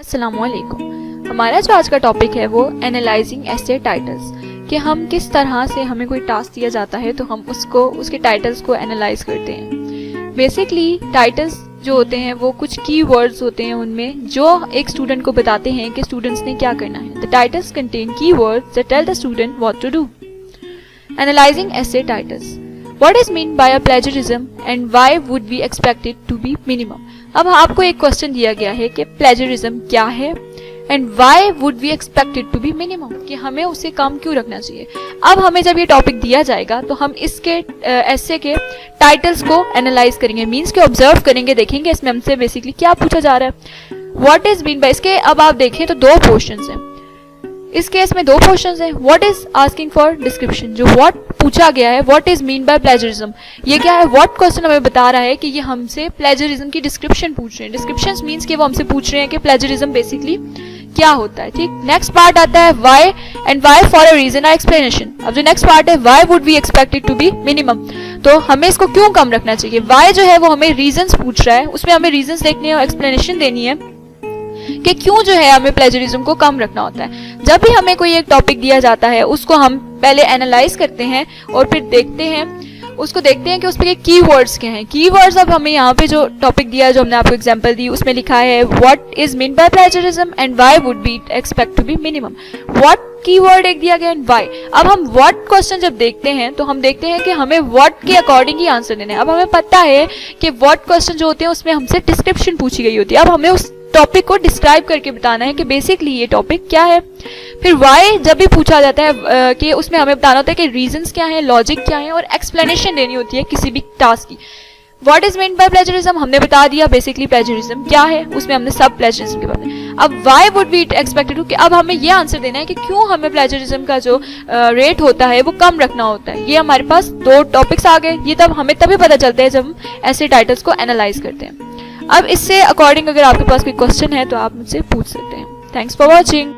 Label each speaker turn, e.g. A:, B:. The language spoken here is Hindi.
A: अस्सलामुअलैकुम। हमारा जो आज का टॉपिक है वो एनालाइजिंग एसे टाइटल्स, कि हम किस तरह से हमें कोई टास्क दिया जाता है तो हम उसके टाइटल्स को एनालाइज करते हैं। बेसिकली टाइटल्स जो होते हैं वो कुछ की वर्ड्स होते हैं उनमें जो एक स्टूडेंट को बताते हैं कि स्टूडेंट्स ने क्या करना है। The titles contain key words that tell the student what to do. Analysing essay titles, What is meant by a plagiarism and why would we expect it to be minimum? अब आपको एक क्वेश्चन दिया गया है कि प्लेजरिज्म क्या है and why would we expect it to be minimum, कि हमें उसे कम क्यों रखना चाहिए। अब हमें जब ये टॉपिक दिया जाएगा तो हम इसके ऐसे के टाइटल्स को एनालाइज करेंगे, मीन्स के ऑब्जर्व करेंगे, देखेंगे इसमें हमसे बेसिकली क्या पूछा जा रहा है। व्हाट इज मीन बाय, इसके अब आप देखें तो दो पोर्शंस हैं, इस केस में दो क्वेश्चंस हैं। What is asking for description, जो व्हाट पूछा गया है, what is mean by plagiarism, ये क्या है। व्हाट क्वेश्चन हमें बता रहा है कि ये हमसे प्लेजरिज्म की डिस्क्रिप्शन पूछ रहे हैं। डिस्क्रिप्शन मीन्स कि वो हमसे पूछ रहे हैं कि प्लेजरिज्म बेसिकली क्या होता है। ठीक, नेक्स्ट पार्ट आता है why and why for a reason और एक्सप्लेनेशन। अब जो नेक्स्ट पार्ट है why would we expect it to be minimum, तो हमें इसको क्यों कम रखना चाहिए। व्हाई जो है वो हमें रीजंस पूछ रहा है, उसमें हमें रीजंस देखने हैं और एक्सप्लेनेशन देनी है कि क्यों जो है हमें प्लेजरिज्म को कम रखना होता है। जब भी हमें कोई एक टॉपिक दिया जाता है उसको हम पहले एनालाइज करते हैं और फिर देखते हैं कि उस पे कीवर्ड्स क्या हैं। कीवर्ड्स, अब हमें यहाँ पे जो टॉपिक दिया है, जो हमने आपको एग्जांपल दी, उसमें लिखा है what is mean by plagiarism and why would be expect to be minimum. What keyword एक दिया गया एंड व्हाई। अब हम व्हाट क्वेश्चन जब देखते हैं तो हम देखते हैं कि हमें व्हाट के अकॉर्डिंग ही आंसर देना है। अब हमें पता है कि व्हाट क्वेश्चन जो होते हैं उसमें हमसे डिस्क्रिप्शन पूछी गई होती है। अब हमें उस टॉपिक को डिस्क्राइब करके बताना है कि बेसिकली ये टॉपिक क्या है। फिर वाई जब भी पूछा जाता है कि उसमें हमें बताना होता है कि रीजंस क्या है, लॉजिक क्या है और एक्सप्लेनेशन देनी होती है किसी भी टास्क की। What is mean by plagiarism हमने बता दिया, बेसिकली प्लेजरिज्म क्या है, उसमें हमने सब प्लेजरिज्म के बारे में। अब why would be expected to, कि अब हमें ये आंसर देना है कि क्यों हमें प्लेजरिज्म का जो रेट होता है वो कम रखना होता है। ये हमारे पास दो टॉपिक्स आ गए। ये तब हमें तभी पता चलता है जब हम ऐसे टाइटल्स को एनालाइज करते हैं। अब इससे अकॉर्डिंग अगर आपके पास कोई क्वेश्चन है तो आप मुझसे पूछ सकते हैं। Thanks for watching.